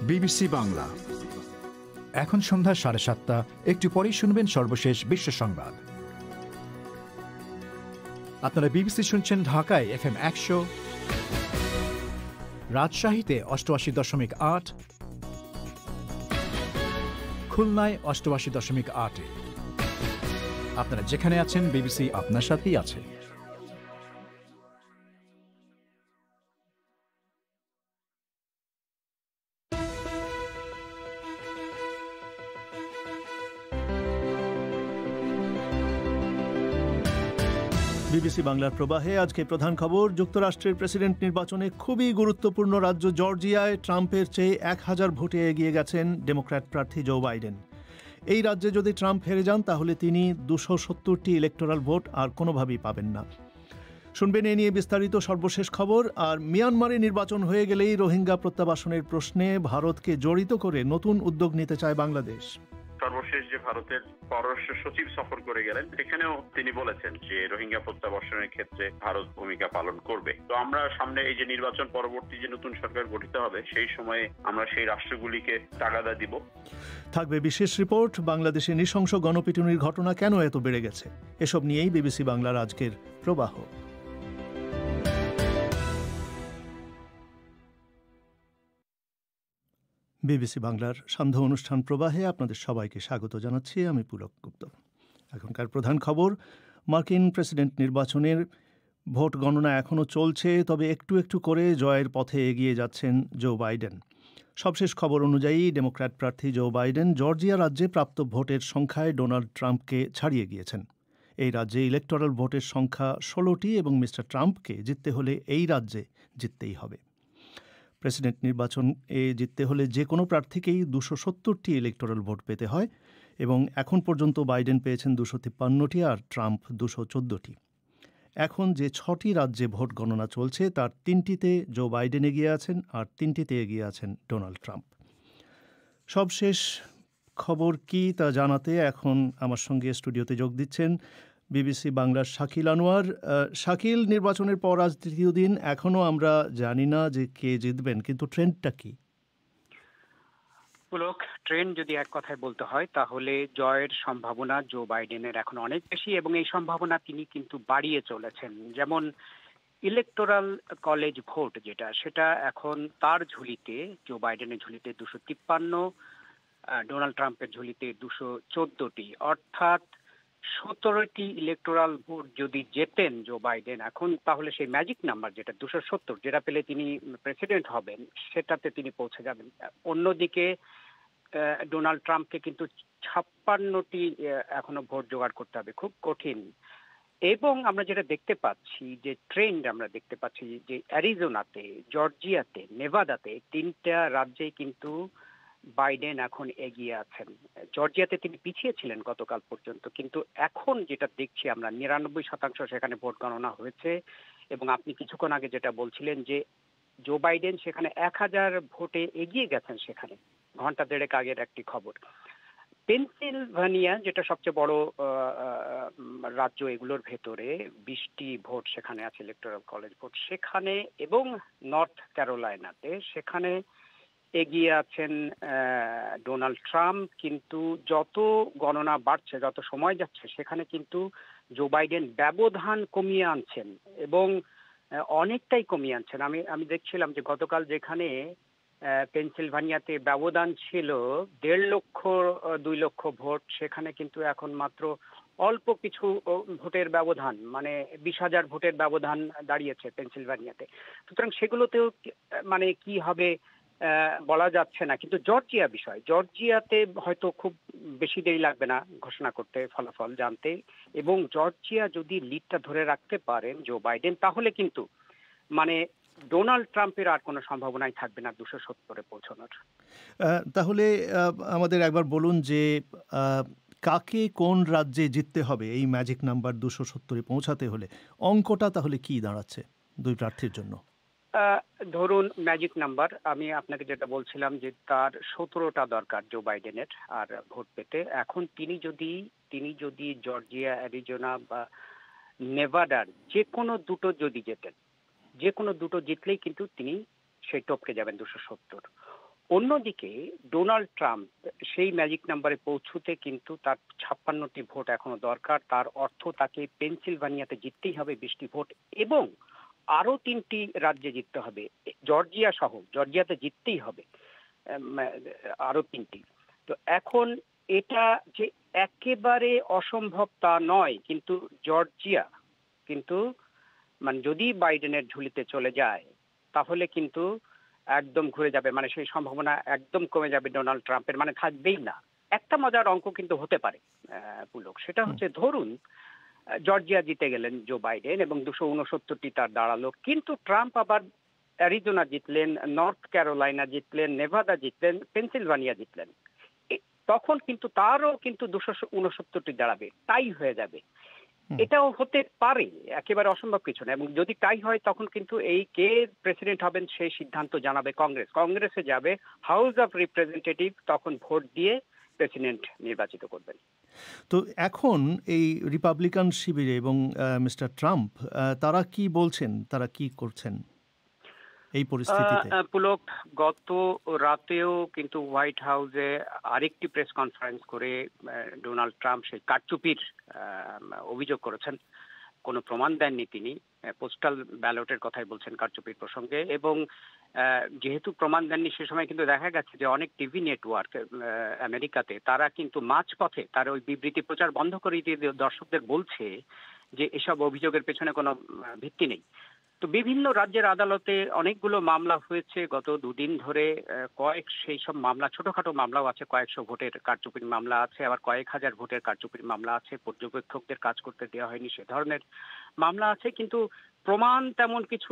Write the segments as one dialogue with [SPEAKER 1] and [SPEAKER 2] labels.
[SPEAKER 1] BBC Bangla. এখন সন্ধ্যা 7:30। একটু পরেই শুনবেন সর্বশেষ বিশ্ব সংবাদ। আপনারা বিবিসি শুনছেন ঢাকায় FM 100, রাজশাহীতে 88.8, খুলনায় 88.8। আপনারা যেখানে আছেন, বিবিসি আপনার সাথেই আছে।
[SPEAKER 2] বিবিসি বাংলার প্রবাহে আজকে প্রধান খবর। যুক্তরাষ্ট্রের প্রেসিডেন্ট নির্বাচনে খুবই গুরুত্বপূর্ণ রাজ্য জর্জিয়ায় ট্রাম্পের চেয়ে 1000 ভোটে এগিয়ে গেছেন ডেমোক্র্যাট প্রার্থী জো বাইডেন। এই রাজ্যে যদি ট্রাম্প হেরে যান তাহলে তিনি 270টি ইলেকটোরাল ভোট আর কোনোভাবেই পাবেন না। শুনবেন এ নিয়ে বিস্তারিত সর্বশেষ খবর। আর মিয়ানমারে নির্বাচন হয়ে গেলেই রোহিঙ্গা প্রত্যাবাসনের প্রশ্নে ভারতকে জড়িত করে নতুন উদ্যোগ নিতে চায় বাংলাদেশ।
[SPEAKER 3] সর্বশেষ যে ভারতের পররাষ্ট্র সচিব সফর করে গেলেন, সেখানেও তিনি বলেছেন যে রোহিঙ্গা প্রত্যাবাসনের ক্ষেত্রে ভারত ভূমিকা পালন করবে। তো আমরা সামনে এই যে নির্বাচন পরবর্তী যে নতুন সরকার গঠিত হবে, সেই সময়ে আমরা সেই রাষ্ট্রগুলিকে তাগাদা দিব।
[SPEAKER 2] থাকবে বিশেষ রিপোর্ট। বাংলাদেশে নৃশংস গণপিটুনির ঘটনা কেন এত বেড়ে গেছে, এসব নিয়েই বিবিসি বাংলার আজকের প্রবাহ। বিবিসি বাংলার সান্ধ্য অনুষ্ঠান প্রবাহে আপনাদের সবাইকে স্বাগত জানাচ্ছি। আমি পুলক গুপ্ত। এখনকার প্রধান খবর, মার্কিন প্রেসিডেন্ট নির্বাচনের ভোট গণনা এখনও চলছে, তবে একটু একটু করে জয়ের পথে এগিয়ে যাচ্ছেন জো বাইডেন। সবশেষ খবর অনুযায়ী ডেমোক্র্যাট প্রার্থী জো বাইডেন জর্জিয়া রাজ্যে প্রাপ্ত ভোটের সংখ্যায় ডোনাল্ড ট্রাম্পকে ছাড়িয়ে গিয়েছেন। এই রাজ্যে ইলেকটোরাল ভোটের সংখ্যা 16টি এবং মিস্টার ট্রাম্পকে জিততে হলে এই রাজ্যে জিততেই হবে। প্রেসিডেন্ট নির্বাচনে জিততে হলে যে কোনো প্রার্থীকেই 270টি ইলেকটোরাল ভোট পেতে হয় এবং এখন পর্যন্ত বাইডেন পেয়েছেন 253টি আর ট্রাম্প 214টি। এখন যে 6টি রাজ্যে ভোট গণনা চলছে তার 3টিতে জো বাইডেন এগিয়ে আছেন আর 3টিতে এগিয়ে আছেন ডোনাল্ড ট্রাম্প। সবশেষ খবর কি তা জানাতে এখন আমার সঙ্গে স্টুডিওতে যোগ দিচ্ছেন বিবিসি বাংলার শাকিল আনোয়ার। শাকিল, নির্বাচনের পর আজ তৃতীয় দিন, এখনও আমরা জানি না যে কে জিতবেন, কিন্তু ট্রেন্ডটা কি?
[SPEAKER 4] পুলক, ট্রেন্ড যদি এক কথায় বলতে হয় তাহলে জয়ের সম্ভাবনা জো বাইডেনের এখন অনেক বেশি এবং এই সম্ভাবনা তিনি কিন্তু বাড়িয়ে চলেছেন। যেমন ইলেকটোরাল কলেজ ভোট সেটা এখন তার ঝুলিতে, জো বাইডেনের ঝুলিতে 253, ডোনাল্ড ট্রাম্পের ঝুলিতে 214টি, অর্থাৎ 17টি ইলেকটোরাল ভোট যদি জেতেন জো বাইডেন এখন, তাহলে সেই ম্যাজিক নাম্বার যেটা 270, যেটা পেলে তিনি প্রেসিডেন্ট হবেন, সেটাতে তিনি পৌঁছে যাবেন। অন্যদিকে ডোনাল্ড ট্রাম্পকে কিন্তু 56টি এখনো ভোট জোগাড় করতে হবে, খুব কঠিন। এবং আমরা যেটা দেখতে পাচ্ছি, যে ট্রেন্ড আমরা দেখতে পাচ্ছি যে অ্যারিজোনাতে, জর্জিয়াতে, নেভাদাতে 3টা রাজ্যেই কিন্তু বাইডেন এখন এগিয়ে আছেন। জর্জিয়াতে তিনি পিছিয়ে ছিলেন গতকাল পর্যন্ত, কিন্তু এখন যেটা দেখছি আমরা 99% সেখানে ভোট গণনা হয়েছে। এবং আপনি কিছুক্ষণ আগে যেটা বলছিলেন যে জো বাইডেন সেখানে 1000 ভোটে এগিয়ে গেছেন, সেখানে ঘন্টা দেড়েক আগের একটি খবর। পেনসিলভানিয়া, যেটা সবচেয়ে বড় রাজ্য এগুলোর ভেতরে, 20টি ভোট সেখানে আছে ইলেকটোরাল কলেজ ভোট সেখানে, এবং নর্থ ক্যারোলাইনাতে সেখানে এগিয়ে আছেন ডোনাল্ড ট্রাম্প। কিন্তু যত গণনা বাড়ছে, যত সময় যাচ্ছে, সেখানে কিন্তু জো বাইডেন ব্যবধান কমিয়ে আনছেন এবং অনেকটাই কমিয়ে আনছেন। আমি দেখছিলাম যে গতকাল যেখানে পেনসিলভানিয়াতে ব্যবধান ছিল 1.5 লক্ষ 2 লক্ষ ভোট, সেখানে কিন্তু এখন মাত্র অল্প কিছু ভোটের ব্যবধান, মানে 20,000 ভোটের ব্যবধান দাঁড়িয়েছে পেনসিলভানিয়াতে। সুতরাং সেগুলোতেও মানে কি হবে বলা যাচ্ছে না। কিন্তু জর্জিয়াতে হয়তো খুব বেশি দেরি লাগবে না ঘোষণা করতে, ফলাফল জানতে। এবং জর্জিয়া যদি লিডটা ধরে রাখতে পারেন জো বাইডেন, তাহলে কিন্তু মানে ডোনাল্ড ট্রাম্পের আর কোনো সম্ভাবনাই থাকবে না 270-এ পৌঁছানোর।
[SPEAKER 2] তাহলে আমাদের একবার বলুন যে কাকে কোন রাজ্যে জিততে হবে এই ম্যাজিক নাম্বার 270-এ পৌঁছাতে হলে, অঙ্কটা তাহলে কি দাঁড়াচ্ছে দুই প্রার্থীর জন্য?
[SPEAKER 4] ধরুন ম্যাজিক নাম্বার, আমি আপনাকে যেটা বলছিলাম যে তার 17টা দরকার জো বাইডেনের আর ভোট পেতে। এখন তিনি যদি জর্জিয়া, অ্যারিজোনা বা নেভাডার যে কোনো দুটো যদি জেতেন, যে কোনো দুটো জিতলেই কিন্তু তিনি সেই টপকে যাবেন 270। অন্যদিকে ডোনাল্ড ট্রাম্প সেই ম্যাজিক নাম্বারে পৌঁছতে কিন্তু তার 56টি ভোট এখনো দরকার। তার অর্থ তাকে পেনসিলভানিয়াতে জিততেই হবে 20টি ভোট এবং আরো 3টি রাজ্যে জিততে হবে, জর্জিয়া সহ। জর্জিয়াতে জিততেই হবে আরো 3টি। তো এখন এটা যে একেবারে অসম্ভব তা নয়, কিন্তু জর্জিয়া কিন্তু মানে যদি বাইডেনের ঝুলিতে চলে যায় তাহলে কিন্তু একদম ঘুরে যাবে, মানে সেই সম্ভাবনা একদম কমে যাবে ডোনাল্ড ট্রাম্পের, মানে থাকবেই না। একটা মজার অঙ্ক কিন্তু হতে পারে পুলক, সেটা হচ্ছে ধরুন জর্জিয়া জিতে গেলেন জো বাইডেন এবং 269টি তার দাঁড়ালো, কিন্তু ট্রাম্প আবার অ্যারিজোনা জিতলেন, নর্থ ক্যারোলাইনা জিতলেন, নেভাদা জিতলেন, পেনসিলভানিয়া জিতলেন। তখন কিন্তু তারও কিন্তু 269টি দাঁড়াবে, টাই হয়ে যাবে। এটাও হতে পারে, একেবারে অসম্ভব কিছু না। এবং যদি তাই হয় তখন কিন্তু এই কে প্রেসিডেন্ট হবেন সেই সিদ্ধান্ত জানাবে কংগ্রেস, কংগ্রেসে যাবে হাউস অফ রিপ্রেজেন্টেটিভ, তখন ভোট দিয়ে প্রেসিডেন্ট নির্বাচিত করবেন।
[SPEAKER 2] তো এখন এই রিপাবলিকান শিবিরে এবং মিস্টার ট্রাম্প তারা কি বলছেন, তারা কি করছেন এই পরিস্থিতিতে?
[SPEAKER 4] পুলক, গত রাতেও কিন্তু হোয়াইট হাউসে আরেকটি প্রেস কনফারেন্স করে ডোনাল্ড ট্রাম্প সেই কারচুপির অভিযোগ করেছেন। কোনো প্রমাণ দেননি তিনি, পোস্টাল ব্যালটের কথাই বলছেন কারচুপির প্রসঙ্গে। এবং যেহেতু প্রমাণ দেননি সে সময় কিন্তু দেখা গেছে যে অনেক টিভি নেটওয়ার্ক আমেরিকাতে তারা কিন্তু মাঝপথে তার ওই বিবৃতি প্রচার বন্ধ করে দিয়ে দর্শকদের বলছে যে এসব অভিযোগের পেছনে কোনো ভিত্তি নেই। তো বিভিন্ন রাজ্যের আদালতে অনেকগুলো মামলা হয়েছে গত দুদিন ধরে। সেই সব মামলা ছোটখাটো মামলাও আছে, কয়েকশো ভোটের কারচুপির মামলা আছে, আবার কয়েক হাজার ভোটের কারচুপির মামলা আছে, পর্যবেক্ষকদের কাজ করতে দেওয়া হয়নি সে ধরনের মামলা আছে। কিন্তু প্রমাণ তেমন কিছু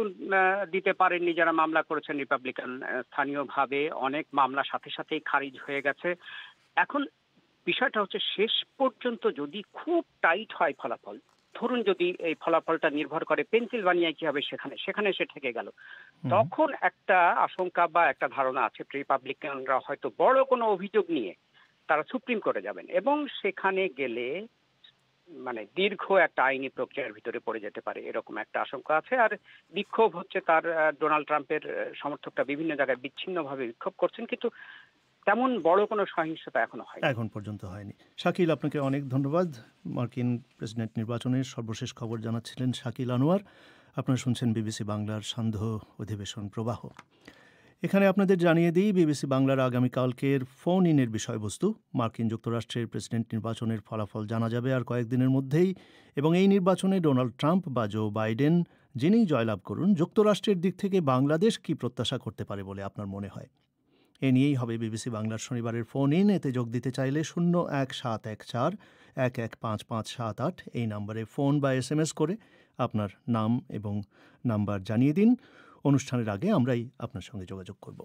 [SPEAKER 4] দিতে পারেননি যারা মামলা করেছেন রিপাবলিকান। স্থানীয়ভাবে অনেক মামলা সাথে সাথেই খারিজ হয়ে গেছে। এখন বিষয়টা হচ্ছে শেষ পর্যন্ত যদি খুব টাইট হয় ফলাফল, ধরুন যদি এই ফলাফলটা নির্ভর করে পেনসিলভানিয়ায় কি হবে সেখানে সে ঠেকে গেল, তখন একটা আশঙ্কা বা একটা ধারণা আছে রিপাবলিকানরা হয়তো বড় কোনো অভিযোগ নিয়ে তারা সুপ্রিম কোর্টে যাবেন এবং সেখানে গেলে মানে দীর্ঘ একটা আইনি প্রক্রিয়ার ভিতরে পড়ে যেতে পারে, এরকম একটা আশঙ্কা আছে। আর বিক্ষোভ হচ্ছে, তার ডোনাল্ড ট্রাম্পের সমর্থকরা বিভিন্ন জায়গায় বিচ্ছিন্নভাবে বিক্ষোভ করছেন, কিন্তু তেমন বড় কোনো সহিংসতা এখনো হয়নি,
[SPEAKER 2] এখন পর্যন্ত হয়নি। শাকিল, আপনাকে অনেক ধন্যবাদ। মার্কিন প্রেসিডেন্ট নির্বাচনের সর্বশেষ খবর জানাচ্ছিলেন শাকিল আনোয়ার। আপনারা শুনছেন বিবিসি বাংলার সান্ধ্য অধিবেশন প্রবাহ। এখানে আপনাদের জানিয়ে দিই বিবিসি বাংলার আগামীকালকের ফোন ইনের বিষয়বস্তু। মার্কিন যুক্তরাষ্ট্রের প্রেসিডেন্ট নির্বাচনের ফলাফল জানা যাবে আর কয়েকদিনের মধ্যেই, এবং এই নির্বাচনে ডোনাল্ড ট্রাম্প বা জো বাইডেন যিনিই জয়লাভ করুন, যুক্তরাষ্ট্রের দিক থেকে বাংলাদেশ কি প্রত্যাশা করতে পারে বলে আপনার মনে হয়? এ নিয়েই হবে বিবিসি বাংলার শনিবারের ফোন ইন। এতে যোগ দিতে চাইলে 0171415578 এই নম্বরে ফোন বা SMS করে আপনার নাম এবং নাম্বার জানিয়ে দিন। অনুষ্ঠানের আগে আমরাই আপনার সঙ্গে যোগাযোগ করব।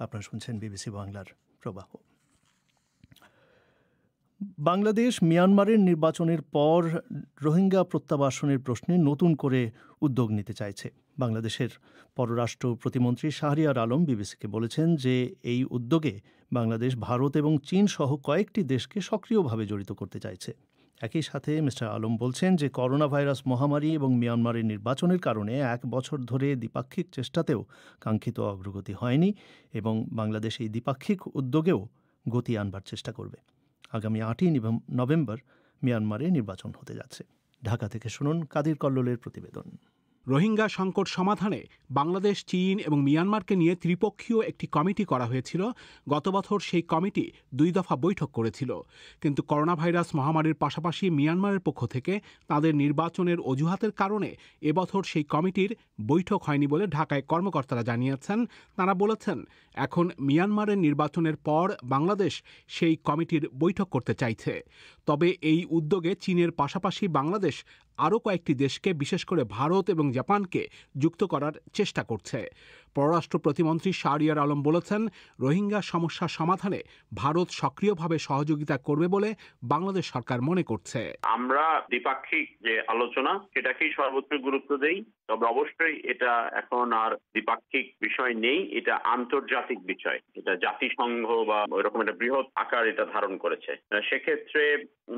[SPEAKER 2] আপনারা শুনছেন বিবিসি বাংলার প্রবাহ। বাংলাদেশ মিয়ানমারের নির্বাচনের পর রোহিঙ্গা প্রত্যাবাসনের প্রশ্নে নতুন করে উদ্যোগ নিতে চাইছে। বাংলাদেশের পররাষ্ট্র প্রতিমন্ত্রী শাহরিয়ার আলম বিবিসিকে বলেছেন যে এই উদ্যোগে বাংলাদেশ, ভারত এবং চীন সহ কয়েকটি দেশকে সক্রিয়ভাবে জড়িত করতে চাইছে। একই সাথে মিস্টার আলম বলছেন যে করোনা ভাইরাস মহামারী এবং মিয়ানমারের নির্বাচনের কারণে 1 বছর ধরে দ্বিপাক্ষিক চেষ্টাতেও কাঙ্ক্ষিত অগ্রগতি হয়নি এবং বাংলাদেশ এই দ্বিপাক্ষিক উদ্যোগেও গতি আনবার চেষ্টা করবে। আগামী 8ই নভেম্বর মিয়ানমারে নির্বাচন হতে যাচ্ছে। ঢাকা থেকে শুনুন কাদির কল্লোলের প্রতিবেদন।
[SPEAKER 5] রোহিঙ্গা সংকট সমাধানে বাংলাদেশ, চীন এবং মিয়ানমারকে নিয়ে ত্রিপক্ষীয় একটি কমিটি করা হয়েছিল। গত বছর সেই কমিটি 2 দফা বৈঠক করেছিল, কিন্তু করোনা ভাইরাস মহামারীর পাশাপাশি মিয়ানমারের পক্ষ থেকে তাদের নির্বাচনের অজুহাতের কারণে এবছর সেই কমিটির বৈঠক হয়নি বলে ঢাকায় কর্মকর্তারা জানিয়েছেন। তারা বলেছেন এখন মিয়ানমারের নির্বাচনের পর বাংলাদেশ সেই কমিটির বৈঠক করতে চাইছে। তবে এই উদ্যোগে চীনের পাশাপাশি বাংলাদেশ আরও কয়েকটি দেশকে, বিশেষ করে ভারত এবং জাপানকে যুক্ত করার চেষ্টা করছে। পররাষ্ট্র প্রতিমন্ত্রী শাহরিয়ার আলম বলেছেন, রোহিঙ্গা সমস্যা সমাধানে ভারত সক্রিয়ভাবে সহযোগিতা করবে বলে বাংলাদেশ সরকার মনে করছে।
[SPEAKER 3] আমরা দ্বিপাক্ষিক যে আলোচনা সেটাকেই সর্বোচ্চ গুরুত্ব দেই, তবে অবশ্যই এটা এখন আর দ্বিপাক্ষিক বিষয় নেই, এটা আন্তর্জাতিক বিষয়। এটা জাতিসংঘ বা ওইরকম একটা বৃহৎ আকার এটা ধারণ করেছে। সেক্ষেত্রে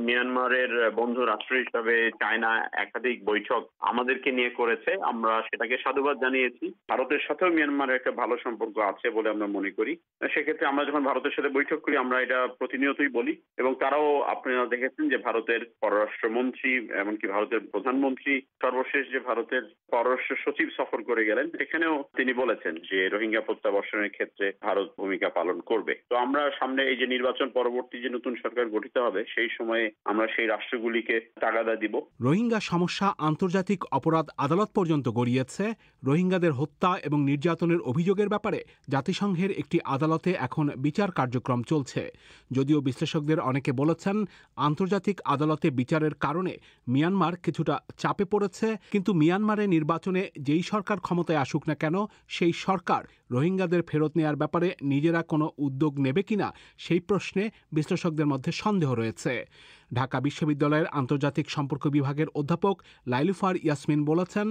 [SPEAKER 3] মিয়ানমারের বন্ধু রাষ্ট্র হিসাবে চায়না একাধিক বৈঠক আমাদেরকে নিয়ে করেছে, আমরা সেটাকে সাধুবাদ জানিয়েছি। ভারতের সাথেও মিয়ানমারের একটা ভালো সম্পর্ক আছে বলে আমরা মনে করি। সেক্ষেত্রে আমরা যখন ভারতের সাথে বৈঠক করি আমরা এটা প্রতিনিয়তই বলি, এবং তারাও আপনারা দেখেছেন যে ভারতের পররাষ্ট্রমন্ত্রী এমনকি ভারতের প্রধানমন্ত্রী সর্বশেষ যে ভারতের পররাষ্ট্র সচিব সফর করে গেলেন, এখানেও তিনি বলেছেন যে রোহিঙ্গা প্রত্যাবর্ষণের ক্ষেত্রে ভারত ভূমিকা পালন করবে। তো আমরা সামনে এই যে নির্বাচন পরবর্তী যে নতুন সরকার গঠিত হবে সেই সময়ে আমরা সেই রাষ্ট্রগুলিকে তাগাদা দিব।
[SPEAKER 5] রোহিঙ্গা সমস্যা আন্তর্জাতিক অপরাধ আদালত পর্যন্ত গড়িয়েছে। রোহিঙ্গাদের হত্যা এবং নির্যাতনের অভিযোগের ব্যাপারে জাতিসংঘের একটি আদালতে এখন বিচার কার্যক্রম চলছে। যদিও বিশ্লেষকদের অনেকে বলেছেন আন্তর্জাতিক আদালতে বিচারের কারণে মিয়ানমার কিছুটা চাপে পড়েছে, কিন্তু মিয়ানমারে নির্বাচনে যেই সরকার ক্ষমতায় আসুক না কেন সেই সরকার রোহিঙ্গাদের ফেরত নেয়ার ব্যাপারে নিজেরা কোনো উদ্যোগ নেবে কিনা সেই প্রশ্নে বিশ্লেষকদের মধ্যে সন্দেহ রয়েছে। ঢাকা বিশ্ববিদ্যালয়ের আন্তর্জাতিক সম্পর্ক বিভাগের অধ্যাপক লাইলুফার ইয়াসমিন বলেছেন,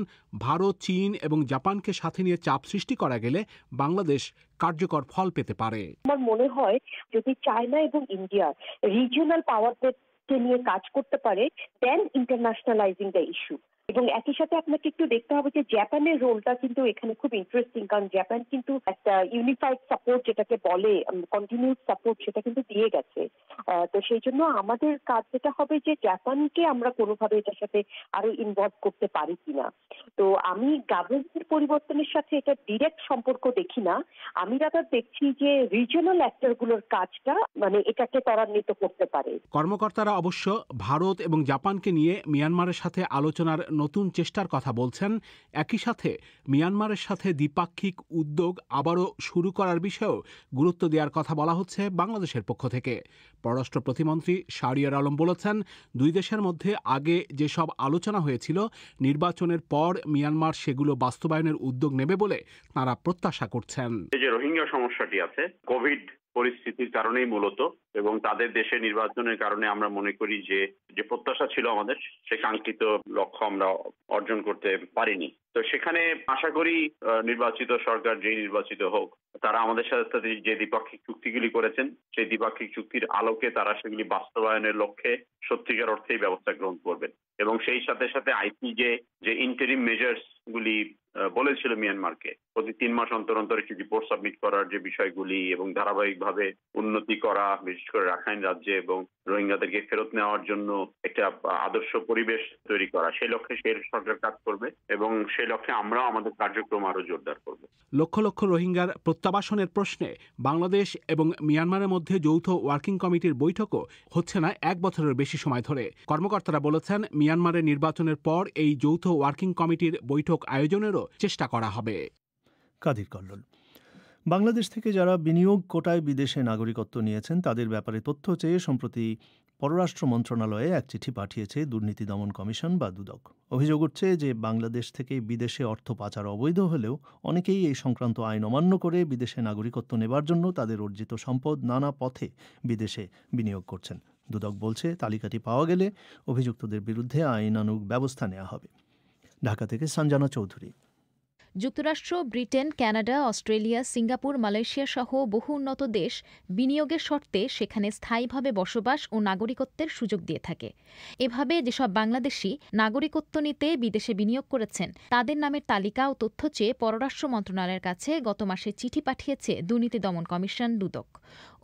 [SPEAKER 5] ভারত, চীন এবং জাপানকে সাথে নিয়ে চাপ সৃষ্টি করা গেলে বাংলাদেশ কার্যকর ফল পেতে পারে।
[SPEAKER 6] আমার মনে হয় যদি চায়না এবং ইন্ডিয়া রিজিওনাল পাওয়ারকে নিয়ে কাজ করতে পারে, দেন ইন্টারন্যাশনালাইজিং দ্য ইস্যু। এবং একই সাথে আপনাকে একটু দেখতে হবে যে জাপানের রোলটা কিন্তু এখানে খুব ইন্টারেস্টিং, কারণ জাপান কিন্তু একটা ইউনিফাইড সাপোর্ট যেটাকে বলে কন্টিনিউস সাপোর্ট সেটা কিন্তু দিয়ে গেছে। তো সেই জন্য আমাদের কাজ যেটা হবে যে জাপানকে আমরা কোনোভাবে এটার সাথে আরো ইনভলভ করতে পারি কিনা। তো আমি গভর্নমেন্টের পরিবর্তনের সাথে এটা ডিরেক্ট সম্পর্ক দেখি না, আমি রাদার দেখছি যে রিজিওনাল অ্যাক্টরগুলোর কাজটা মানে এটাকে ত্বরান্বিত করতে পারে।
[SPEAKER 5] কর্মকর্তারা অবশ্য ভারত এবং জাপানকে নিয়ে মিয়ানমারের সাথে আলোচনার নতুন চেষ্টার কথা বলছেন। একই সাথে মিয়ানমারের সাথে দ্বিপাক্ষিক উদ্যোগ আবারও শুরু করার বিষয়েও গুরুত্ব দেওয়ার কথা বলা হচ্ছে বাংলাদেশের পক্ষ থেকে। পররাষ্ট্র প্রতিমন্ত্রী শাহরিয়ার আলম বলেছেন, দুই দেশের মধ্যে আগে যেসব আলোচনা হয়েছিল নির্বাচনের পর মিয়ানমার সেগুলো বাস্তবায়নের উদ্যোগ নেবে বলে তাঁরা প্রত্যাশা করছেন।
[SPEAKER 3] যে রোহিঙ্গা সমস্যাটি আছে কোভিড পরিস্থিতির কারণেই মূলত, এবং তাদের দেশে নির্বাচনের কারণে আমরা মনে করি যে প্রত্যাশা ছিল আমাদের সে কাঙ্ক্ষিত লক্ষ্য আমরা অর্জন করতে পারিনি। তো সেখানে আশা করি নির্বাচিত সরকার যেই নির্বাচিত হোক তারা আমাদের সাথে যে দ্বিপাক্ষিক চুক্তিগুলি করেছেন সেই দ্বিপাক্ষিক চুক্তির আলোকে তারা সেগুলি বাস্তবায়নের লক্ষ্যে সত্যিকার অর্থেই ব্যবস্থা গ্রহণ করবেন, এবং সেই সাথে সাথে আইপিজে যে ইন্টারিম মেজার্স গুলি বলেছিল মিয়ানমারকে প্রতি 3 মাস অন্তর অন্তর একটি রিপোর্ট সাবমিট করার যে বিষয়গুলি এবং ধারাবাহিকভাবে উন্নতি করা, বিশেষ করে রাখাইন রাজ্যে এবং রোহিঙ্গাদেরকে ফেরত নেওয়ার জন্য একটা আদর্শ পরিবেশ তৈরি করা, সেই লক্ষ্যে সেই সরকার কাজ করবে এবং সেই লক্ষ্যে আমরা আমাদের কার্যক্রম আরো জোরদার করব।
[SPEAKER 5] লক্ষ লক্ষ রোহিঙ্গার প্রত্যাবাসনের প্রশ্নে বাংলাদেশ এবং মিয়ানমারের মধ্যে যৌথ ওয়ার্কিং কমিটির বৈঠকও হচ্ছে না 1 বছরের বেশি সময় ধরে। কর্মকর্তারা বলেছেন, মিয়ানমারের নির্বাচনের পর এই যৌথ ওয়ার্কিং কমিটির বৈঠক আয়োজনেরও চেষ্টা করা হবে।
[SPEAKER 2] কাদির কল্লোল। বাংলাদেশ থেকে যারা বিনিয়োগ কোটায় বিদেশে নাগরিকত্ব নিয়েছেন তাদের ব্যাপারে তথ্য চেয়ে সম্প্রতি পররাষ্ট্র মন্ত্রণালয়ে এক চিঠি পাঠিয়েছে দুর্নীতি দমন কমিশন বা দুদক। অভিযোগ উঠছে যে বাংলাদেশ থেকে বিদেশে অর্থ পাচার অবৈধ হলেও অনেকেই এই সংক্রান্ত আইন অমান্য করে বিদেশে নাগরিকত্ব নেবার জন্য তাদের অর্জিত সম্পদ নানা পথে বিদেশে বিনিয়োগ করছেন। দুদক বলছে তালিকাটি পাওয়া গেলে অভিযুক্তদের বিরুদ্ধে আইনানুগ ব্যবস্থা নেওয়া হবে। ঢাকা থেকে সঞ্জনা চৌধুরী।
[SPEAKER 7] যুক্তরাষ্ট্র, Britain, Canada, Australia, Singapore, Malaysia সহ বহু উন্নত দেশ বিনিয়োগের শর্তে সেখানে স্থায়ীভাবে বসবাস ও নাগরিকত্বের সুযোগ দিয়ে থাকে। এভাবে যেসব বাংলাদেশি নাগরিকত্ব নিতে বিদেশে বিনিয়োগ করেছেন তাদের নামের তালিকা ও তথ্য চেয়ে পররাষ্ট্র মন্ত্রণালয়ের কাছে গত মাসে চিঠি পাঠিয়েছে দুর্নীতি দমন কমিশন দুদক।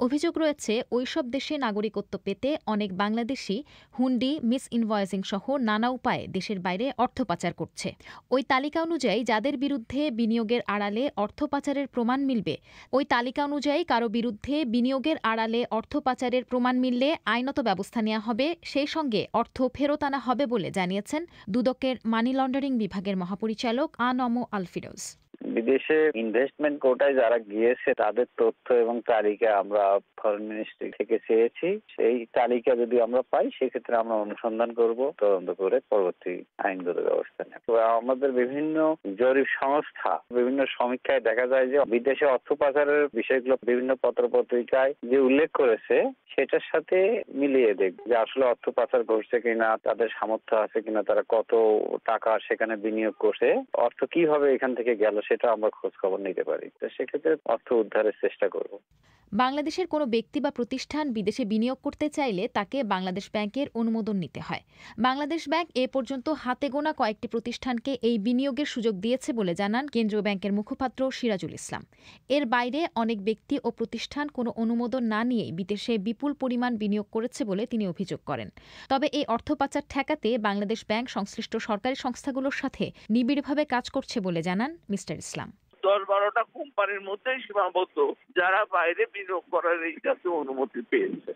[SPEAKER 7] অভিযোগ রয়েছে ওইসব দেশে নাগরিকত্ব পেতে অনেক বাংলাদেশি হুন্ডি, মিস ইনভয়েসিং সহ নানা উপায়ে দেশের বাইরে অর্থ পাচার করছে। ওই তালিকা অনুযায়ী যাদের বিরুদ্ধে বিনিয়োগের আড়ালে অর্থ পাচারের প্রমাণ মিলবে, ওই তালিকা অনুযায়ী কারো বিরুদ্ধে বিনিয়োগের আড়ালে অর্থ পাচারের প্রমাণ মিললে আইনত ব্যবস্থা নেওয়া হবে, সেই সঙ্গে অর্থ ফেরত আনা হবে বলে জানিয়েছেন দুদকের মানি লন্ডারিং বিভাগের মহাপরিচালক আনম আল ফিরোজ।
[SPEAKER 8] বিদেশে ইনভেস্টমেন্ট কোটায় যারা গিয়েছে তাদের তথ্য এবং তালিকা আমরা ফরেন মিনিস্ট্রি থেকে চেয়েছি। সেই তালিকা যদি আমরা পাই সেক্ষেত্রে আমরা অনুসন্ধান করব, তদন্ত করে পরবর্তী আইনগত ব্যবস্থা নেব। আমাদের বিভিন্ন জরিপ সংস্থা বিভিন্ন সমীক্ষায় দেখা যায় যে বিদেশে অর্থ পাচারের বিষয়গুলো বিভিন্ন পত্রপত্রিকায় যে উল্লেখ করেছে সেটার সাথে মিলিয়ে দেখব যে আসলে অর্থ পাচার ঘটছে কিনা, তাদের সামর্থ্য আছে কিনা, তারা কত টাকা সেখানে বিনিয়োগ করছে, অর্থ কিভাবে এখান থেকে গেল সেটা আমরা খোঁজ খবর নিতে পারি। তো সেক্ষেত্রে অর্থ উদ্ধারের চেষ্টা করব।
[SPEAKER 7] বাংলাদেশের কোনো ব্যক্তি বা প্রতিষ্ঠান বিদেশে বিনিয়োগ করতে চাইলে তাকে বাংলাদেশ ব্যাংকের অনুমোদন নিতে হয়। বাংলাদেশ ব্যাংক এ পর্যন্ত হাতে গোনা কয়েকটি প্রতিষ্ঠানকে এই বিনিয়োগের সুযোগ দিয়েছে বলে জানান কেন্দ্রীয় ব্যাংকের মুখপাত্র সিরাজুল ইসলাম। এর বাইরে অনেক ব্যক্তি ও প্রতিষ্ঠান কোনো অনুমোদন না নিয়েই বিদেশে বিপুল পরিমাণ বিনিয়োগ করেছে বলে তিনি অভিযোগ করেন। তবে এই অর্থ পাচার ঠেকাতে বাংলাদেশ ব্যাংক সংশ্লিষ্ট সরকারি সংস্থাগুলোর সাথে নিবিড়ভাবে কাজ করছে বলে জানান মিস্টার ইসলাম।
[SPEAKER 9] 10-12টা কোম্পানির মধ্যেই সীমাবদ্ধ যারা বাইরে বিনিয়োগ করার এই জাতীয় অনুমতি পেয়েছে।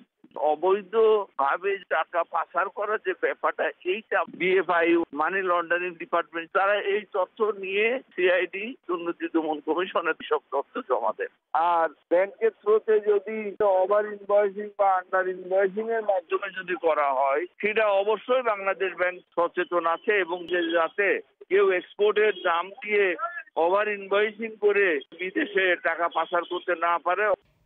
[SPEAKER 9] অবৈধ ভাবে টাকা পাচার করার যে ব্যাপারটা, এইটা বিএফআই মানি লন্ডারিং ডিপার্টমেন্ট তারা এই তথ্য নিয়ে সিআইডি দুর্নীতি দমন কমিশনের সব তথ্য জমা দেন। আর ব্যাংকের থ্রুতে যদি ওভার ইনভয়েসিং বা আন্ডার ইনভয়েসিং এর মাধ্যমে যদি করা হয়, সেটা অবশ্যই বাংলাদেশ ব্যাংক সচেতন আছে এবং যে যাতে কেউ এক্সপোর্টের দাম দিয়ে ওভার ইনভয়েসিং করে বিদেশে টাকা পাচার করতে না পারে।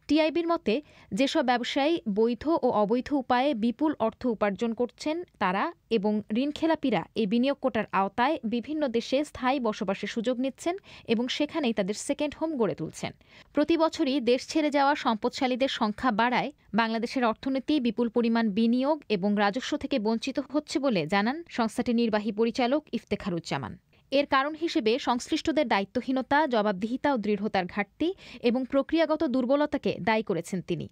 [SPEAKER 7] টিআইবির মতে যেসব ব্যবসায়ী বৈধ ও অবৈধ উপায়ে বিপুল অর্থ উপার্জন করছেন তারা এবং ঋণখেলাপিরা এই বিনিয়োগ কোটার আওতায় বিভিন্ন দেশে স্থায়ী বসবাসের সুযোগ নিচ্ছেন এবং সেখানেই তাদের সেকেন্ড হোম গড়ে তুলছেন। প্রতি বছরই দেশ ছেড়ে যাওয়া সম্পদশালীদের সংখ্যা বাড়ায় বাংলাদেশের অর্থনীতি বিপুল পরিমাণ বিনিয়োগ এবং রাজস্ব থেকে বঞ্চিত হচ্ছে বলে জানান সংস্থাটির নির্বাহী পরিচালক ইফতেখারুজ্জামান। এর কারণ হিসেবে সংশ্লিষ্টদের দায়িত্বহীনতা, জবাবদিহিতা ও দৃঢ়তার ঘাটতি এবং প্রক্রিয়াগত দুর্বলতাকে দায়ী করেছেন তিনি।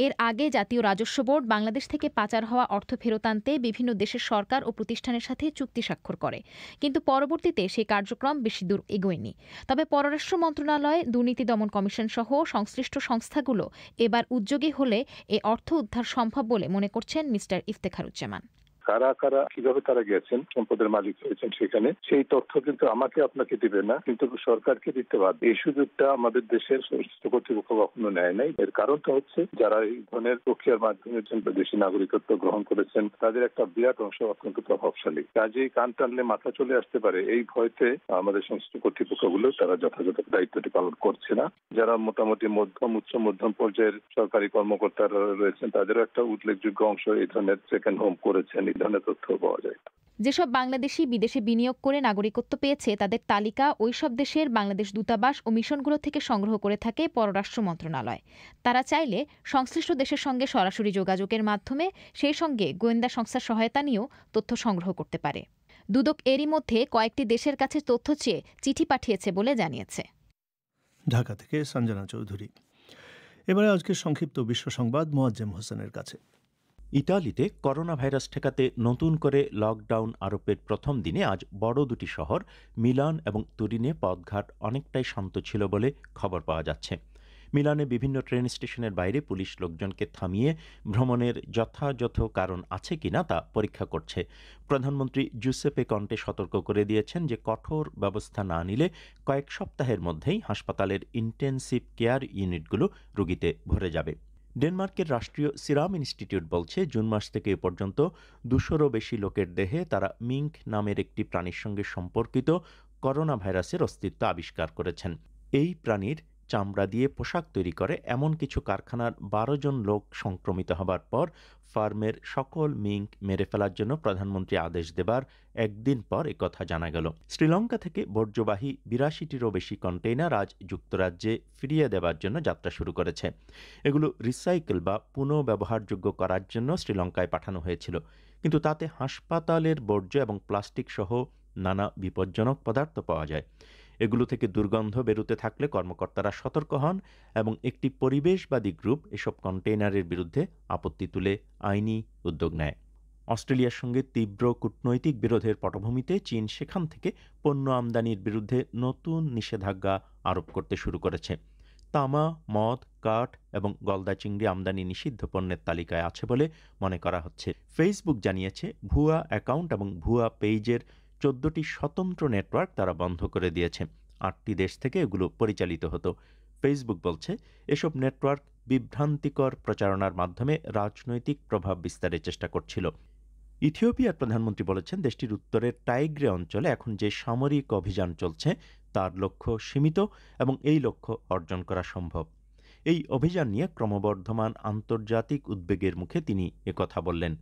[SPEAKER 7] এর আগে জাতীয় রাজস্ব বোর্ড বাংলাদেশ থেকে পাচার হওয়া অর্থ ফেরত আনতে বিভিন্ন দেশের সরকার ও প্রতিষ্ঠানের সাথে চুক্তি স্বাক্ষর করে, কিন্তু পরবর্তীতে সেই কার্যক্রম বেশি দূর এগোয়নি। তবে পররাষ্ট্র মন্ত্রণালয়, দুর্নীতি দমন কমিশন সহ সংশ্লিষ্ট সংস্থাগুলো এবার উদ্যোগী হলে এ অর্থ উদ্ধার সম্ভব বলে মনে করছেন মিস্টার ইফতেখারুজ্জামান।
[SPEAKER 10] কারা কারা কিভাবে তারা গেছেন, সম্পদের মালিক হয়েছেন, সেখানে সেই তথ্য কিন্তু আমাকে আপনাকে দিবে না, কিন্তু সরকারকে দিতে বাধ্য। এই সুযোগটা আমাদের দেশের সংশ্লিষ্ট কর্তৃপক্ষ কখনো নেয় নাই। এর কারণটা হচ্ছে যারা এই ধরনের প্রক্রিয়ার মাধ্যমে দেশি নাগরিকত্ব গ্রহণ করেছেন তাদের একটা বিরাট অংশ অত্যন্ত প্রভাবশালী। কাজেই কান টানলে মাথা চলে আসতে পারে, এই ভয়তে আমাদের সংশ্লিষ্ট কর্তৃপক্ষগুলো তারা যথাযথ দায়িত্বটি পালন করছে না। যারা মোটামুটি মধ্যম উচ্চ মধ্যম পর্যায়ের সরকারি কর্মকর্তারা রয়েছেন তাদেরও একটা উল্লেখযোগ্য অংশ এই ধরনের সেকেন্ড হোম করেছেন। তথ্য পাওয়া যায়।
[SPEAKER 7] যেসব বাংলাদেশি বিদেশে বিনিয়োগ করে নাগরিকত্ব পেয়েছে তাদের তালিকা ওইসব দেশের বাংলাদেশ দূতাবাস ও মিশনগুলো থেকে সংগ্রহ করে থাকে পররাষ্ট্র মন্ত্রণালয়। তারা চাইলে সংশ্লিষ্ট দেশের সঙ্গে সরাসরি যোগাযোগের মাধ্যমে সেই সঙ্গে গোয়েন্দা সংস্থার সহায়তা নিয়েও তথ্য সংগ্রহ করতে পারে। দুদক এরই মধ্যে কয়েকটি দেশের কাছে তথ্য চেয়ে চিঠি পাঠিয়েছে বলে জানিয়েছে।
[SPEAKER 2] ঢাকা থেকে সঞ্জনা চৌধুরী। এবারে আজকের সংক্ষিপ্ত বিশ্ব সংবাদ মোয়াজ্জেম হোসেনের কাছে।
[SPEAKER 11] ইতালিতে করোনা ভাইরাস ঠেকাতে নতুন করে লকডাউন আরোপের প্রথম দিনে আজ বড় দুটি শহর মিলান এবং তুরিনে পথঘাট অনেকটাই শান্ত ছিল বলে খবর পাওয়া যাচ্ছে। মিলানে বিভিন্ন ট্রেন স্টেশনের বাইরে পুলিশ লোকজনকে থামিয়ে ভ্রমণের যথাযথ কারণ আছে কিনা তা পরীক্ষা করছে। প্রধানমন্ত্রী জুসেপে কন্টে সতর্ক করে দিয়েছেন যে কঠোর ব্যবস্থা না নিলে কয়েক সপ্তাহের মধ্যেই হাসপাতালের ইন্টেনসিভ কেয়ার ইউনিটগুলো রোগীতে ভরে যাবে। ডেনমার্কের রাষ্ট্রীয় সিরাম ইনস্টিটিউট বলছে জুন মাস থেকে এ পর্যন্ত 200-রও বেশি লোকের দেহে তারা মিঙ্ক নামের একটি প্রাণীর সঙ্গে সম্পর্কিত করোনা ভাইরাসের অস্তিত্ব আবিষ্কার করেছেন। এই প্রাণীর চামড়া দিয়ে পোশাক তৈরি করে এমন কিছু কারখানার 12 জন লোক সংক্রমিত হবার পর ফার্মের সকল মিঙ্ক মেরে ফেলার জন্য প্রধানমন্ত্রী আদেশ দেবার একদিন পর একথা জানা গেল। শ্রীলঙ্কা থেকে বর্জ্যবাহী 82-টিরও বেশি কন্টেইনার আজ যুক্তরাজ্যে ফিরিয়ে দেবার জন্য যাত্রা শুরু করেছে। এগুলো রিসাইকেল বা পুনঃব্যবহারযোগ্য করার জন্য শ্রীলঙ্কায় পাঠানো হয়েছিল, কিন্তু তাতে হাসপাতালের বর্জ্য এবং প্লাস্টিক সহ নানা বিপজ্জনক পদার্থ পাওয়া যায়। এগুলো থেকে দুর্গন্ধ বেরোতে থাকলে কর্মকর্তারা সতর্ক হন এবং একটি পরিবেশবাদী গ্রুপ এসব কন্টেইনারের বিরুদ্ধে আপত্তি তুলে আইনি উদ্যোগ নেয়। অস্ট্রেলিয়ার সঙ্গে তীব্র কূটনৈতিক বিরোধের পটভূমিতে চীন সেখান থেকে পণ্য আমদানির বিরুদ্ধে নতুন নিষেধাজ্ঞা আরোপ করতে শুরু করেছে। তামা, মদ, কাঠ এবং গলদা চিংড়ি আমদানি নিষিদ্ধ পণ্যের তালিকায় আছে বলে মনে করা হচ্ছে। ফেসবুক জানিয়েছে ভুয়া অ্যাকাউন্ট এবং ভুয়া পেজের 14টি স্বতন্ত্র নেটওয়ার্ক তারা বন্ধ করে দিয়েছে। 8টি দেশ থেকে এগুলো পরিচালিত হতো। ফেসবুক বলছে এসব নেটওয়ার্ক বিভ্রান্তিকর প্রচারণার মাধ্যমে রাজনৈতিক প্রভাব বিস্তারের চেষ্টা করছিল। ইথিওপিয়ার প্রধানমন্ত্রী বলেছেন দেশটির উত্তরের টাইগ্রে অঞ্চলে এখন যে সামরিক অভিযান চলছে তার লক্ষ্য সীমিত এবং এই লক্ষ্য অর্জন করা সম্ভব। এই অভিযান নিয়ে ক্রমবর্ধমান আন্তর্জাতিক উদ্বেগের মুখে তিনি একথা বললেন।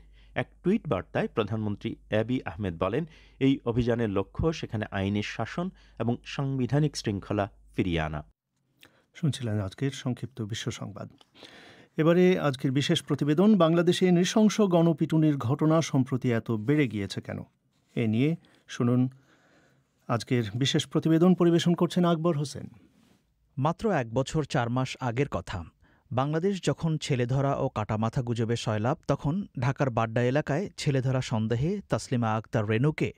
[SPEAKER 11] এক টুইট বার্তায় প্রধানমন্ত্রী অ্যাবি আহমেদ বলেন এই অভিযানের লক্ষ্য সেখানে আইনের শাসন এবং সাংবিধানিক শৃঙ্খলা ফিরিয়ে আনা।
[SPEAKER 2] শুনছিলেন আজকের সংক্ষিপ্ত বিশ্ব সংবাদ। এবারে আজকের বিশেষ প্রতিবেদন, বাংলাদেশে নৃশংস গণপিটুনির ঘটনা সম্প্রতি এত বেড়ে গিয়েছে কেন? এ নিয়ে শুনুন আজকের বিশেষ প্রতিবেদন। পরিবেশন করছেন আকবর হোসেন।
[SPEAKER 12] মাত্র 1 বছর 4 মাস আগের কথা। বাংলাদেশ যখন ছেলেধরা ও কাটামাথা গুজবে সয়লাব, তখন ঢাকার বাড্ডা এলাকায় ছেলেধরা সন্দেহে তাসলিমা আক্তার রেনুকে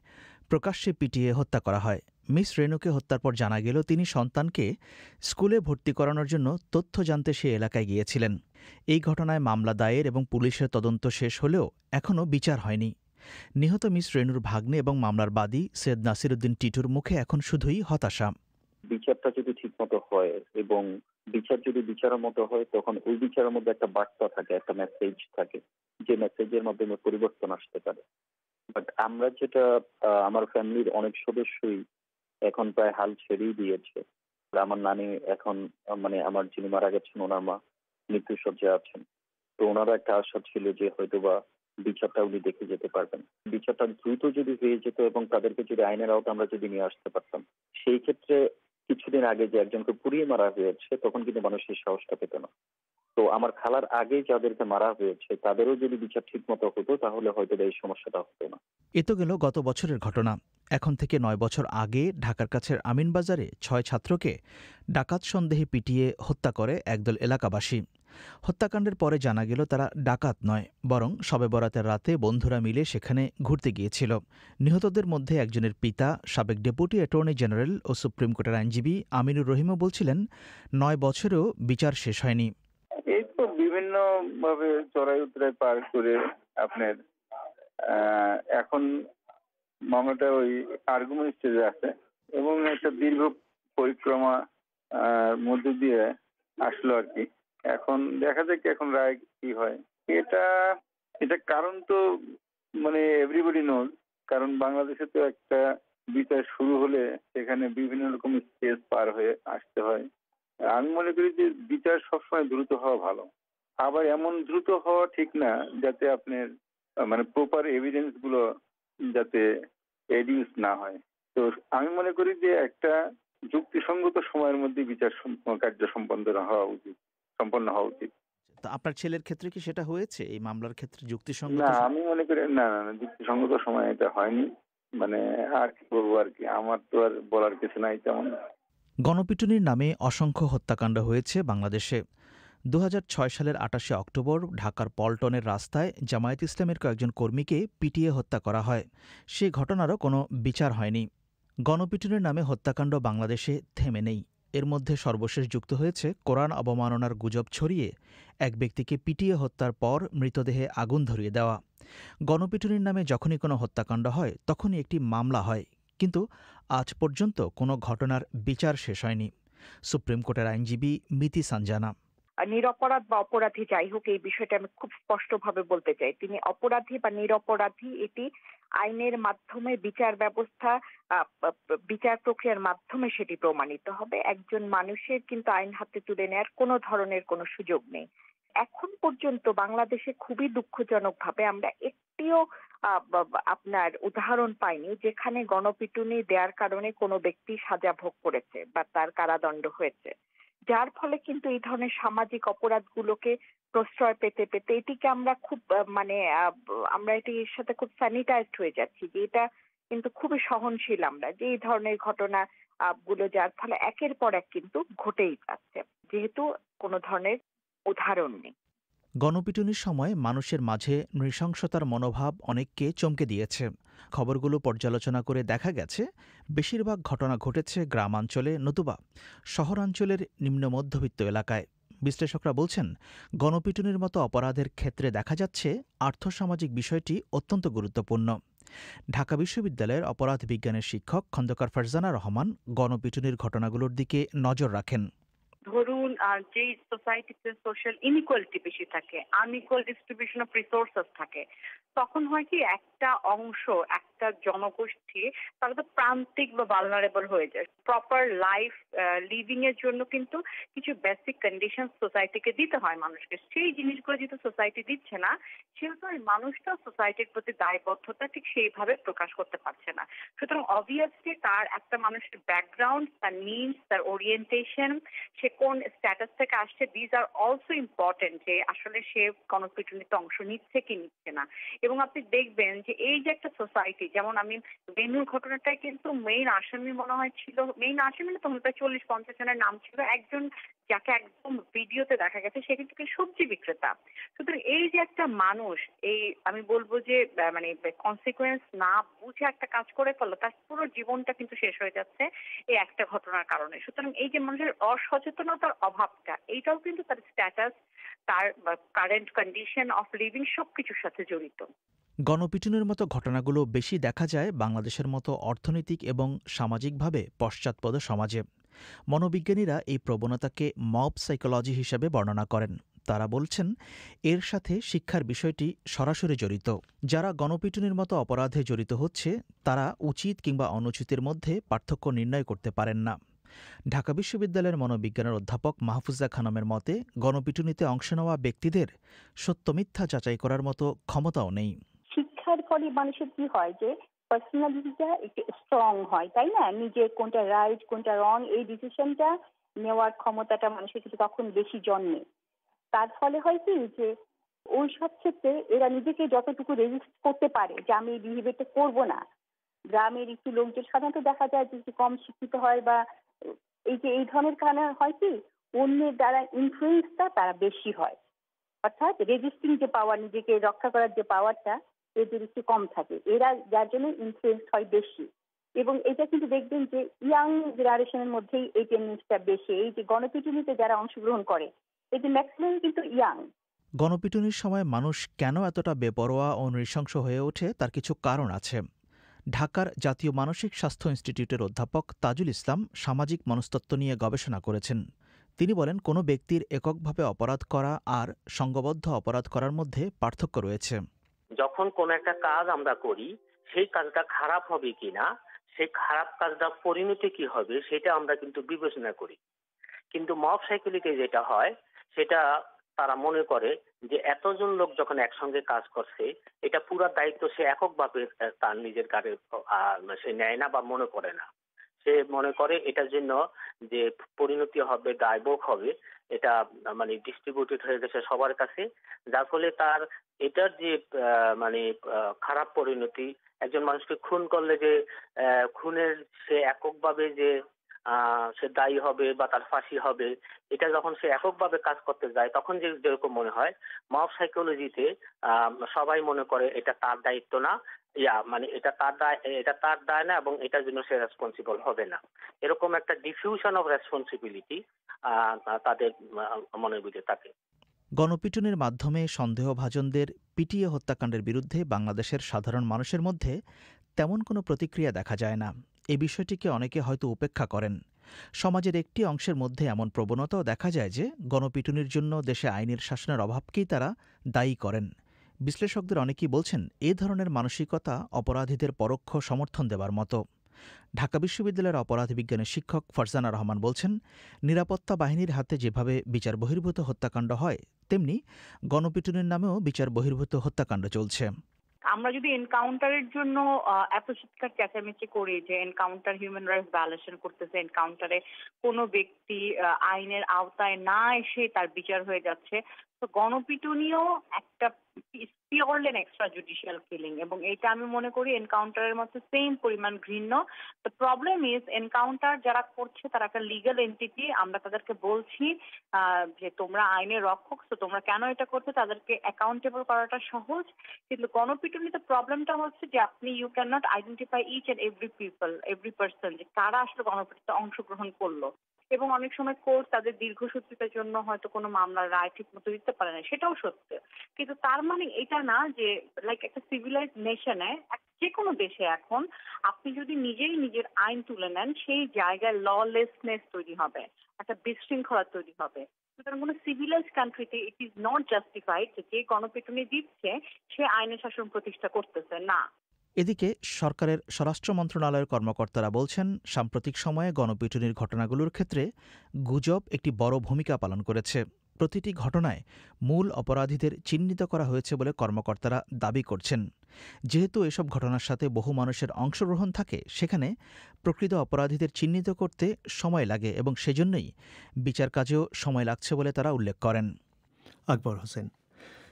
[SPEAKER 12] প্রকাশ্যে পিটিয়ে হত্যা করা হয়। মিস রেনুকে হত্যার পর জানা গেল তিনি সন্তানকে স্কুলে ভর্তি করানোর জন্য তথ্য জানতে সে এলাকায় গিয়েছিলেন। এই ঘটনায় মামলা দায়ের এবং পুলিশের তদন্ত শেষ হলেও এখনও বিচার হয়নি। নিহত মিস রেনুর ভাগ্নে এবং মামলার বাদী সৈয়দ নাসিরউদ্দিন টিটুর মুখে এখন শুধুই হতাশা।
[SPEAKER 8] বিচারটা যদি ঠিকমতো হয় এবং বিচার যদি বিচারের মতো হয়, তখন ওই বিচারের মধ্যে একটা বার্তা থাকে, একটা মেসেজ থাকে, যে মেসেজের মাধ্যমে পরিবর্তন আসতে পারে। বাট আমরা যেটা আমার ফ্যামিলির অনেক সদস্যই এখন প্রায় হাল ছেড়েই দিয়েছে। আমার নানি এখন মানে আমার যিনি মারা গেছেন ওনার মা মৃত্যুসজ্জায় আছেন। তো ওনারা একটা আশা ছিল যে হয়তোবা বিচারটা উনি দেখে যেতে পারবেন। বিচারটা দ্রুত যদি হয়ে যেত এবং তাদেরকে যদি আইনের আওতা আমরা যদি নিয়ে আসতে পারতাম, সেই ক্ষেত্রে কিছুদিন আগে যে একজনকে পুড়িয়ে মারা হয়েছে তখন কিন্তু মানুষের সাহসটা পেত না। তো আমার খালার আগে যাদেরকে মারা হয়েছে তাদেরও যদি বিচার ঠিক মতো হতো তাহলে হয়তো এই সমস্যাটা হতো না।
[SPEAKER 12] এ তো গেল গত বছরের ঘটনা। এখন থেকে 9 বছর আগে ঢাকার কাছের আমিনবাজারে 6 ছাত্রকে ডাকাত সন্দেহে পিটিয়ে হত্যা করে একদল এলাকাবাসী। হত্যাকাণ্ডের পরে জানা গেল তারা ডাকাত নয়, বরং শবে বরাতের রাতে বন্ধুরা মিলে সেখানে ঘুরতে গিয়েছিল। নিহতদের মধ্যে একজনের পিতা সাবেক ডেপুটি অ্যাটর্নি জেনারেল ও সুপ্রিম কোর্টের আইনজীবী আমিনুর রহিমও বলছিলেন 9 বছরেও বিচার শেষ হয়নি।
[SPEAKER 13] এই তো বিভিন্ন ভাবে চড়াই উতরাই পার করে আপনার এখন মামলাটা ওই আর্গুমেন্ট স্টেজে আছে এবং একটা দীর্ঘ পরিক্রমা মধ্যে দিয়ে আসলো আর কি। এখন দেখা যাক এখন রায় কি হয়। এটা কারণ তো মানে এভরিবডি নোজ, কারণ বাংলাদেশে তো একটা বিচার শুরু হলে সেখানে বিভিন্ন রকম স্টেজ পার হয়ে আসতে হয়। আমি মনে করি যে বিচার সবসময় দ্রুত হওয়া ভালো, আবার এমন দ্রুত হওয়া ঠিক না যাতে আপনার মানে প্রপার এভিডেন্স গুলো যাতে এডিউস না হয়। তো আমি মনে করি যে একটা যুক্তিসঙ্গত সময়ের মধ্যে বিচার কার্য সম্পন্ন হওয়া উচিত।
[SPEAKER 12] আপনার ছেলের ক্ষেত্রে কি সেটা হয়েছে? এই মামলার ক্ষেত্রে যুক্তিসঙ্গত?
[SPEAKER 13] না, আমি মনে করি না, যুক্তিসঙ্গত সময় এটা হয়নি। মানে আর কি বলবো আর কি, আমার তো আর বলার কিছু নাই তেমন।
[SPEAKER 12] গণপিটুনির নামে অসংখ্য হত্যাকাণ্ড হয়েছে বাংলাদেশে। 2006 সালের 28শে অক্টোবর ঢাকার পল্টনের রাস্তায় জামায়াত ইসলামের কয়েকজন কর্মীকে পিটিয়ে হত্যা করা হয়। সে ঘটনারও কোনো বিচার হয়নি। গণপিটুনির নামে হত্যাকাণ্ড বাংলাদেশে থেমে নেই। এর মধ্যে সর্বশেষ যুক্ত হয়েছে কোরআন অবমাননার গুজব ছড়িয়ে এক ব্যক্তিকে পিটিয়ে হত্যার পর মৃতদেহে আগুন ধরিয়ে দেওয়া। গণপিটুনির নামে যখনই কোনো হত্যাকাণ্ড হয় তখনই একটি মামলা হয়, কিন্তু আজ পর্যন্ত কোনো ঘটনার বিচার শেষ হয়নি। সুপ্রিম কোর্টের আইনজীবী মিতি সানজানা।
[SPEAKER 6] নিরপরাধ বা অপরাধী যাই হোক, এই বিষয়টা আমি খুব স্পষ্টভাবে বলতে চাই, তিনি অপরাধী বা নিরপরাধী এটি আইনের মাধ্যমে বিচার প্রক্রিয়ার মাধ্যমে সেটি প্রমাণিত হবে। একজন মানুষের কিন্তু আইন হাতে তুলে নেওয়ার কোনো ধরনের কোনো সুযোগ নেই। এখন পর্যন্ত বাংলাদেশে খুবই দুঃখজনক ভাবে আমরা একটিও আপনার উদাহরণ পাইনি যেখানে গণপিটুনি দেওয়ার কারণে কোনো ব্যক্তি সাজা ভোগ করেছে বা তার কারাদণ্ড হয়েছে, যার ফলে কিন্তু এই ধরনের সামাজিক অপরাধগুলোকে প্রশ্রয় পেতে পেতে এটিকে আমরা খুব আমরা এটির সাথে খুব স্যানিটাইজড হয়ে যাচ্ছি, যে এটা কিন্তু খুবই সহনশীল আমরা, যে এই ধরনের ঘটনা গুলো যার ফলে একের পর এক কিন্তু ঘটেই যাচ্ছে, যেহেতু কোনো ধরনের উদাহরণ নেই।
[SPEAKER 12] গণপিটুনির সময় মানুষের মাঝে নৃশংসতার মনোভাব অনেককে চমকে দিয়েছে। খবরগুলো পর্যালোচনা করে দেখা গেছে বেশিরভাগ ঘটনা ঘটেছে গ্রামাঞ্চলে নতুবা শহরাঞ্চলের নিম্ন মধ্যবিত্ত এলাকায়। বিশ্লেষকরা বলছেন গণপিটুনির মতো অপরাধের ক্ষেত্রে দেখা যাচ্ছে আর্থসামাজিক বিষয়টি অত্যন্ত গুরুত্বপূর্ণ। ঢাকা বিশ্ববিদ্যালয়ের অপরাধ বিজ্ঞানের শিক্ষক খন্দকার ফারজানা রহমান গণপিটুনির ঘটনাগুলোর দিকে নজর রাখেন।
[SPEAKER 6] ধরুন
[SPEAKER 14] যেই সোসাইটিতে সোশ্যাল ইনইকুয়ালিটি বেশি থাকে, আনইকুয়াল ডিস্ট্রিবিউশন অফ রিসোর্সেস থাকে, তখন হয় কি একটা অংশ, একটা জনগোষ্ঠী তারা তো প্রান্তিক বা ভালনারেবল হয়ে যায়। প্রপার লাইফ লিভিং এর জন্য কিন্তু কিছু বেসিক কন্ডিশন সোসাইটিকে দিতে হয় মানুষকে। সেই জিনিসগুলো যেহেতু সোসাইটি দিচ্ছে না, সেহেতু ওই মানুষটা সোসাইটির প্রতি দায়বদ্ধতা ঠিক সেইভাবে প্রকাশ করতে পারছে না। সুতরাং অবভিয়াসলি তার একটা মানুষের ব্যাকগ্রাউন্ড, তার নিডস, তার ওরিয়েন্টেশন, সে কোন স্ট্যাটাস থেকে আসছে, দিজ আর অলসো ইম্পর্টেন্ট, যে আসলে সে গণপিটুনিতে অংশ নিচ্ছে কি নিচ্ছে না। এবং আপনি দেখবেন যে এই যে একটা সোসাইটি, যেমন আমি বেনুর ঘটনাটায় কিন্তু মেইন আসামি মনে হয় ছিল, মেইন আসামি না তখন প্রায় 40-50 জনের নাম ছিল, একজন যাকে একদম ভিডিওতে দেখা গেছে সে কিন্তু সবজি বিক্রেতা। সুতরাং এই যে একটা মানুষ, এই আমি বলবো যে মানে কনসিকুয়েন্স না বুঝে একটা কাজ করে ফেললো, তার পুরো জীবনটা কিন্তু শেষ হয়ে যাচ্ছে এই একটা ঘটনার কারণে। সুতরাং এই যে মানুষের অসচেতনতার অভাবটা, এইটাও কিন্তু তার স্ট্যাটাস, তার কারেন্ট কন্ডিশন অফ লিভিং সবকিছুর সাথে জড়িত।
[SPEAKER 12] গণপিটুনির মতো ঘটনাগুলো বেশি দেখা যায় বাংলাদেশের মতো অর্থনৈতিক এবং সামাজিকভাবে পশ্চাৎপদ সমাজে। মনোবিজ্ঞানীরা এই প্রবণতাকে মব সাইকোলজি হিসেবে বর্ণনা করেন। তারা বলছেন, এর সাথে শিক্ষার বিষয়টি সরাসরি জড়িত। যারা গণপিটুনির মতো অপরাধে জড়িত হচ্ছে, তারা উচিত কিংবা অনুচিতের মধ্যে পার্থক্য নির্ণয় করতে পারেন না। ঢাকা বিশ্ববিদ্যালয়ের মনোবিজ্ঞানের অধ্যাপক মাহফুজা খানমের মতে, গণপিটুনিতে অংশ নেওয়া ব্যক্তিদের সত্য মিথ্যা যাচাই করার মতো ক্ষমতাও নেই।
[SPEAKER 6] শিক্ষার ফলে মানুষের কি হয় যে পার্সোনালিটিটা একটু স্ট্রং হয়, তাই না? নিজের কোনটা রাইট কোনটা রং এই ডিসিশনটা নেওয়ার ক্ষমতাটা মানুষের কিন্তু তখন বেশি জন্মে। তার ফলে হয় কি যে ওই সব ক্ষেত্রে এরা নিজেকে যতটুকু রেজিস্ট করতে পারে যে আমি এই বিহেভিয়ারটা করবো না। গ্রামের একটু লোকজন সাধারণত দেখা যায় যে কম শিক্ষিত হয়, বা এই যে এই ধরনের কারণে হয় কি অন্যের দ্বারা ইনফ্লুয়েন্সটা তারা বেশি হয়, অর্থাৎ রেজিস্টিং যে পাওয়ার, নিজেকে রক্ষা করার যে পাওয়ারটা এদের একটু কম থাকে, এরা যার জন্য ইনফ্লুয়েন্স হয় বেশি। এবং এটা কিন্তু দেখবেন যে ইয়াং জেনারেশনের মধ্যেই এই টেন্ডেন্সিটা বেশি। এই যে গণপিটুনিতে যারা অংশগ্রহণ করে এদের ম্যাক্সিমাম কিন্তু ইয়াং।
[SPEAKER 12] গণপিটুনির সময় মানুষ কেন এতটা বেপরোয়া ও নৃশংস হয়ে ওঠে তার কিছু কারণ আছে। ঢাকার জাতীয় মানসিক স্বাস্থ্য ইনস্টিটিউটের অধ্যাপক তাজুল ইসলাম সামাজিক মনস্তত্ত্ব নিয়ে গবেষণা করেছেন। তিনি বলেন, কোনো ব্যক্তির এককভাবে অপরাধ করা আর সংঘবদ্ধ অপরাধ করার মধ্যে পার্থক্য রয়েছে।
[SPEAKER 15] যখন কোন একটা কাজ আমরা করি, সেই কাজটা খারাপ হবে কিনা, সেই খারাপ কাজটা পরিণতি কি হবে, সেটা আমরা কিন্তু বিবেচনা করি। কিন্তু মব সাইকোলজিতে যেটা হয়, সেটা তারা মনে করে যে এতজন লোক যখন একসঙ্গে কাজ করছে, এটা পুরো দায়িত্ব সে এককভাবে তার নিজের কাছে সে নেয় না বা মনে করে না। সে মনে করে এটার জন্য যে পরিণতি হবে, দায়ভোগ হবে, এটা মানে ডিস্ট্রিবিউটেড হয়ে গেছে সবার কাছে, যার ফলে তার এটার যে মানে খারাপ পরিণতি, একজন মানুষকে খুন করলে যে খুনের সে এককভাবে যে সে দায়ী হবে বা তার ফাঁসি হবে, এটা যখন সে এককভাবে কাজ করতে যায় তখন যেরকম মনে হয়, মব সাইকোলজিতে সবাই মনে করে এটা তার দায়িত্ব না, মানে এটা তার দায় না এবং এটার জন্য সে রেসপন্সিবল হবে না। এরকম একটা ডিফিউশন অফ রেসপন্সিবিলিটি তাদের মনের ভিতরে থাকে।
[SPEAKER 12] গণপিটুনির মাধ্যমে সন্দেহভাজনদের পিটিয়ে হত্যাকাণ্ডের বিরুদ্ধে বাংলাদেশের সাধারণ মানুষের মধ্যে তেমন কোনো প্রতিক্রিয়া দেখা যায় না। এই বিষয়টিকে অনেকে হয়তো উপেক্ষা করেন। সমাজের একটি অংশের মধ্যে এমন প্রবণতাও দেখা যায় যে গণপিটুনির জন্য দেশে আইনের শাসনের অভাবকেই তারা দায়ী করেন। বিশ্লেষকদের অনেকেই বলছেন, এ ধরনের মানসিকতা অপরাধীদের পরোক্ষ সমর্থন দেবার মতো। ঢাকা বিশ্ববিদ্যালয়ের অপরাধ বিজ্ঞানের শিক্ষক ফারজানা রহমান বলছেন, নিরাপত্তা বাহিনীর হাতে যেভাবে বিচার বহির্ভূত হত্যাকাণ্ড হয়, তেমনি গণপিটুনির নামেও বিচার বহির্ভূত হত্যাকাণ্ড চলছে।
[SPEAKER 14] আমরা যদি এনকাউন্টারের জন্য এত চিৎকার চেঁচামেচি করি যে এনকাউন্টার হিউম্যান রাইটস ভায়োলেশন করতেছে, এনকাউন্টারে কোনো ব্যক্তি আইনের আওতায় না এসে তার বিচার হয়ে যাচ্ছে, তো গণপিটুনিও একটা পিওরলি এক্সট্রা জুডিশিয়াল কিলিং, এবং এটা আমি মনে করি এনকাউন্টারের মতো সেম পরিমাণ ঘৃণ্য। দ্য প্রবলেম ইজ এনকাউন্টার যারা করছে তারা একটা লিগ্যাল এন্টিটি, আমরা তাদেরকে বলছি যে তোমরা আইনের রক্ষক, তো তোমরা কেন এটা করছো, তাদেরকে অ্যাকাউন্টেবল করাটা সহজ। কিন্তু গণপিটুনিতে প্রবলেমটা হচ্ছে যে আপনি you can not identify each and every person যে কারা আসলে গণপিটুনিতে অংশগ্রহণ করলো। এবং অনেক সময় কোর্ট তাদের দীর্ঘসূত্রিতার জন্য হয়তো কোনো মামলার রায় ঠিক মতো দিতে পারে না, সেটাও সত্য। কিন্তু তার মানে এটা না যে লাইক একটা সিভিলাইজ নেশনে, যে কোনো দেশে এখন আপনি যদি নিজেই নিজের আইন তুলে নেন, সেই জায়গায় ললেসনেস তৈরি হবে। একটা বিশৃঙ্খলা তৈরি হবে। সুতরাং কোনো সিভিলাইজ কান্ট্রিতে ইট ইজ নট জাস্টিফাইড যে গণপিটুনি দিচ্ছে সে আইনের শাসন প্রতিষ্ঠা করতেছে না।
[SPEAKER 12] এদিকে সরকারের স্বরাষ্ট্র মন্ত্রণালয়ের কর্মকর্তারা বলছেন, সাম্প্রতিক সময়ে গণপিটুনির ঘটনাগুলোর ক্ষেত্রে গুজব একটি বড় ভূমিকা পালন করেছে। প্রতিটি ঘটনায় মূল অপরাধীদের চিহ্নিত করা হয়েছে বলে কর্মকর্তারা দাবি করছেন। যেহেতু এসব ঘটনার সাথে বহু মানুষের অংশগ্রহণ থাকে, সেখানে প্রকৃত অপরাধীদের চিহ্নিত করতে সময় লাগে এবং সেজন্যই বিচার কাজেও সময় লাগছে বলে তারা উল্লেখ করেন।
[SPEAKER 2] আকবর হোসেন।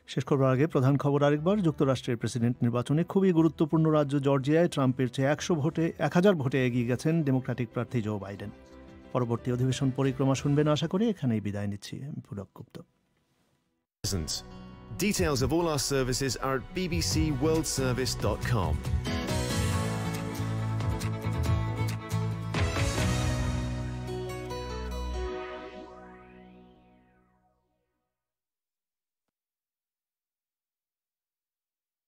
[SPEAKER 2] শেষ করবার আগে প্রধান খবর আরেকবার। যুক্তরাষ্ট্রের প্রেসিডেন্ট নির্বাচনে খুবই গুরুত্বপূর্ণ রাজ্য জর্জিয়ায় ট্রাম্পের চেয়ে 1000 ভোটে এগিয়ে গেছেন ডেমোক্রেটিক প্রার্থী জো বাইডেন। পরবর্তী অধিবেশন পরিক্রমা শুনবেন আশা করি। এখানেই বিদায় নিচ্ছি। আমি Pulak Gupta.
[SPEAKER 16] Details of all our services are at bbcworldservice.com.